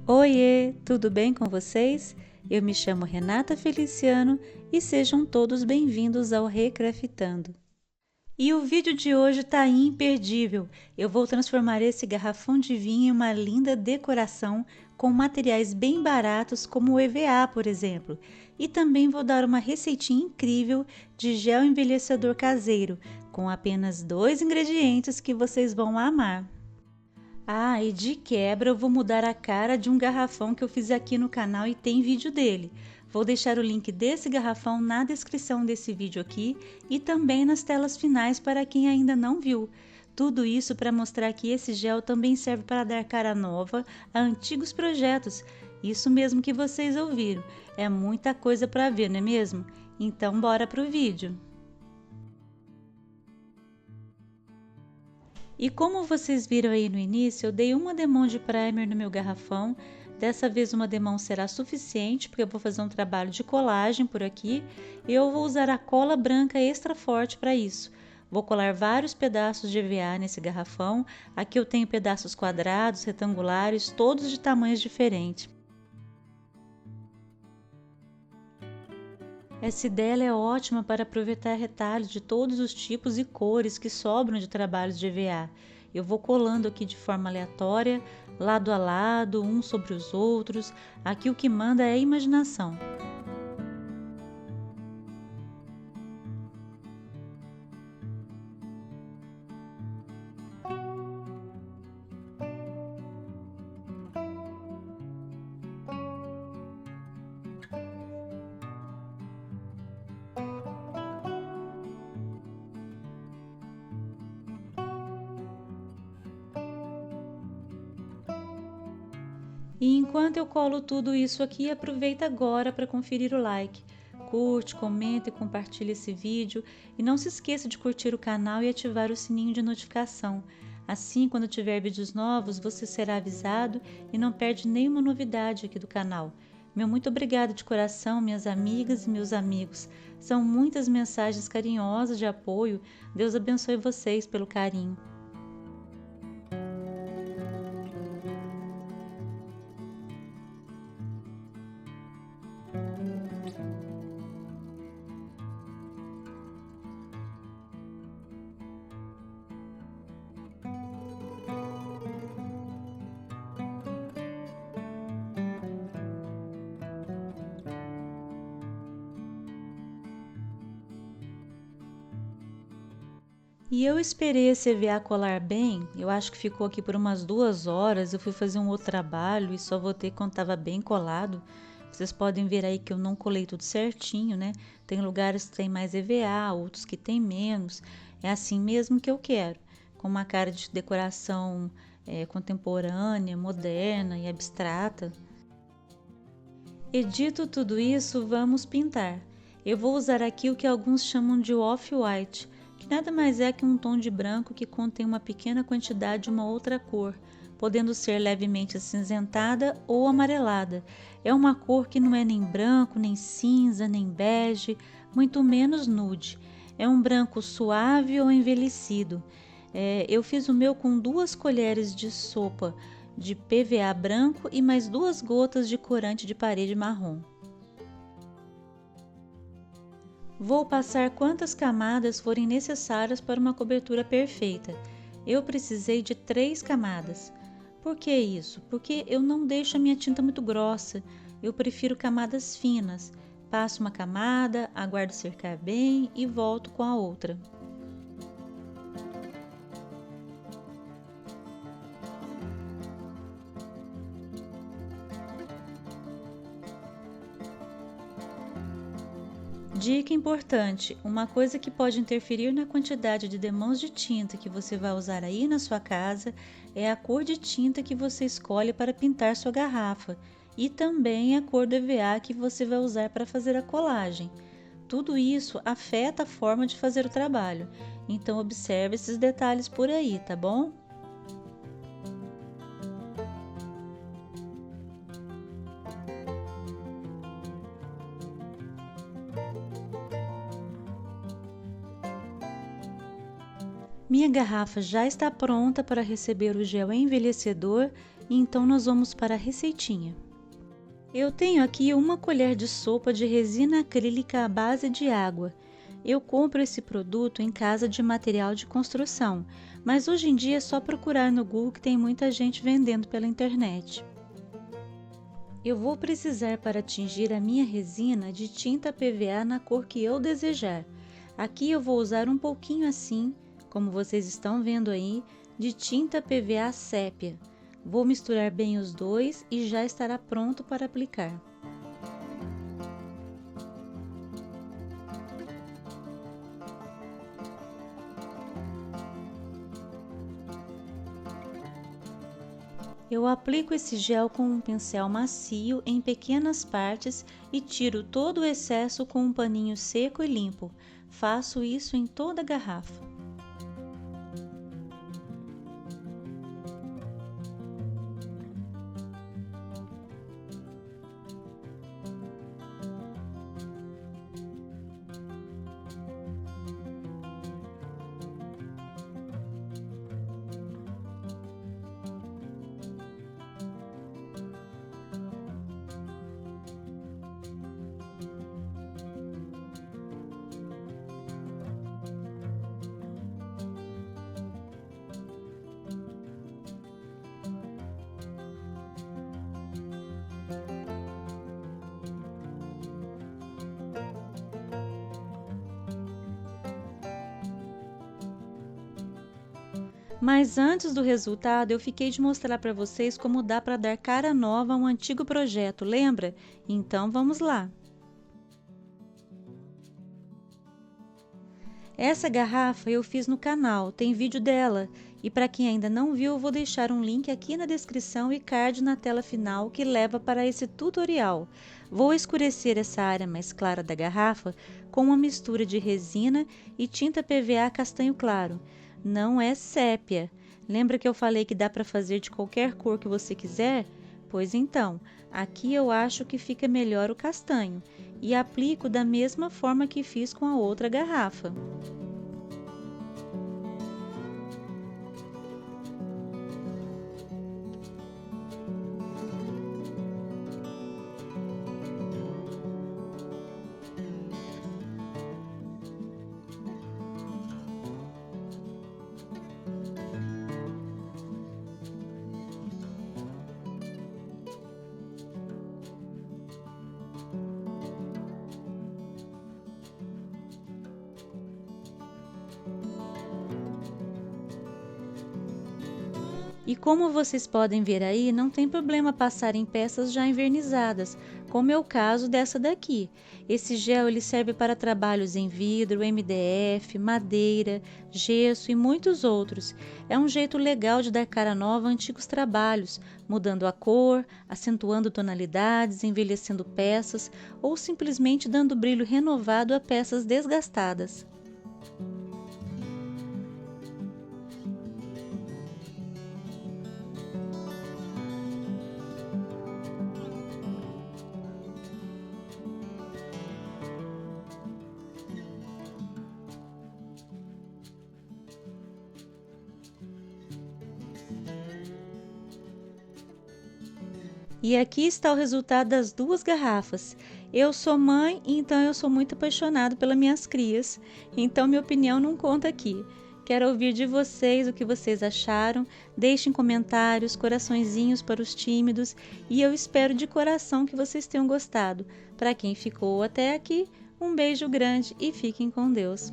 Oiê, tudo bem com vocês? Eu me chamo Renata Feliciano e sejam todos bem-vindos ao Recraftando. E o vídeo de hoje está imperdível. Eu vou transformar esse garrafão de vinho em uma linda decoração com materiais bem baratos como o EVA, por exemplo. E também vou dar uma receitinha incrível de gel envelhecedor caseiro, com apenas 2 ingredientes que vocês vão amar. Ah, e de quebra eu vou mudar a cara de um garrafão que eu fiz aqui no canal e tem vídeo dele. Vou deixar o link desse garrafão na descrição desse vídeo aqui e também nas telas finais para quem ainda não viu. Tudo isso para mostrar que esse gel também serve para dar cara nova a antigos projetos. Isso mesmo que vocês ouviram. É muita coisa para ver, não é mesmo? Então bora pro vídeo. E como vocês viram aí no início, eu dei uma demão de primer no meu garrafão. Dessa vez uma demão será suficiente, porque eu vou fazer um trabalho de colagem por aqui. E eu vou usar a cola branca extra forte para isso. Vou colar vários pedaços de EVA nesse garrafão. Aqui eu tenho pedaços quadrados, retangulares, todos de tamanhos diferentes. Essa ideia é ótima para aproveitar retalhos de todos os tipos e cores que sobram de trabalhos de EVA. Eu vou colando aqui de forma aleatória, lado a lado, uns sobre os outros. Aqui o que manda é a imaginação. E enquanto eu colo tudo isso aqui, aproveita agora para conferir o like. Curte, comenta e compartilha esse vídeo. E não se esqueça de curtir o canal e ativar o sininho de notificação. Assim, quando tiver vídeos novos, você será avisado e não perde nenhuma novidade aqui do canal. Meu muito obrigado de coração, minhas amigas e meus amigos. São muitas mensagens carinhosas de apoio. Deus abençoe vocês pelo carinho. E eu esperei esse EVA colar bem, eu acho que ficou aqui por umas 2 horas, eu fui fazer um outro trabalho e só voltei quando estava bem colado. Vocês podem ver aí que eu não colei tudo certinho, né? Tem lugares que tem mais EVA, outros que tem menos. É assim mesmo que eu quero, com uma cara de decoração contemporânea, moderna e abstrata. E dito tudo isso, vamos pintar. Eu vou usar aqui o que alguns chamam de off-white, que nada mais é que um tom de branco que contém uma pequena quantidade de uma outra cor, podendo ser levemente acinzentada ou amarelada. É uma cor que não é nem branco, nem cinza, nem bege, muito menos nude. É um branco suave ou envelhecido. Eu fiz o meu com 2 colheres de sopa de PVA branco e mais 2 gotas de corante de parede marrom. Vou passar quantas camadas forem necessárias para uma cobertura perfeita. Eu precisei de 3 camadas. Por que isso? Porque eu não deixo a minha tinta muito grossa, eu prefiro camadas finas. Passo uma camada, aguardo secar bem e volto com a outra. Dica importante: uma coisa que pode interferir na quantidade de demãos de tinta que você vai usar aí na sua casa é a cor de tinta que você escolhe para pintar sua garrafa e também a cor do EVA que você vai usar para fazer a colagem. Tudo isso afeta a forma de fazer o trabalho, então observe esses detalhes por aí, tá bom? Minha garrafa já está pronta para receber o gel envelhecedor Então nós vamos para a receitinha. Eu tenho aqui 1 colher de sopa de resina acrílica à base de água. Eu compro esse produto em casa de material de construção, mas hoje em dia é só procurar no Google que tem muita gente vendendo pela internet. Eu vou precisar para tingir a minha resina de tinta PVA na cor que eu desejar. Aqui eu vou usar um pouquinho assim, como vocês estão vendo aí, de tinta PVA sépia. Vou misturar bem os dois e já estará pronto para aplicar. Eu aplico esse gel com um pincel macio em pequenas partes e tiro todo o excesso com um paninho seco e limpo. Faço isso em toda a garrafa. Mas antes do resultado, eu fiquei de mostrar para vocês como dá para dar cara nova a um antigo projeto, lembra? Então vamos lá! Essa garrafa eu fiz no canal, tem vídeo dela. E para quem ainda não viu, eu vou deixar um link aqui na descrição e card na tela final que leva para esse tutorial. Vou escurecer essa área mais clara da garrafa com uma mistura de resina e tinta PVA castanho claro. Não é sépia. Lembra que eu falei que dá para fazer de qualquer cor que você quiser? Pois então, aqui eu acho que fica melhor o castanho e aplico da mesma forma que fiz com a outra garrafa. E como vocês podem ver aí, não tem problema passar em peças já envernizadas, como é o caso dessa daqui. Esse gel ele serve para trabalhos em vidro, MDF, madeira, gesso e muitos outros. É um jeito legal de dar cara nova a antigos trabalhos, mudando a cor, acentuando tonalidades, envelhecendo peças ou simplesmente dando brilho renovado a peças desgastadas. E aqui está o resultado das 2 garrafas. Eu sou mãe, então eu sou muito apaixonada pelas minhas crias, então minha opinião não conta aqui. Quero ouvir de vocês o que vocês acharam, deixem comentários, coraçõezinhos para os tímidos e eu espero de coração que vocês tenham gostado. Para quem ficou até aqui, um beijo grande e fiquem com Deus.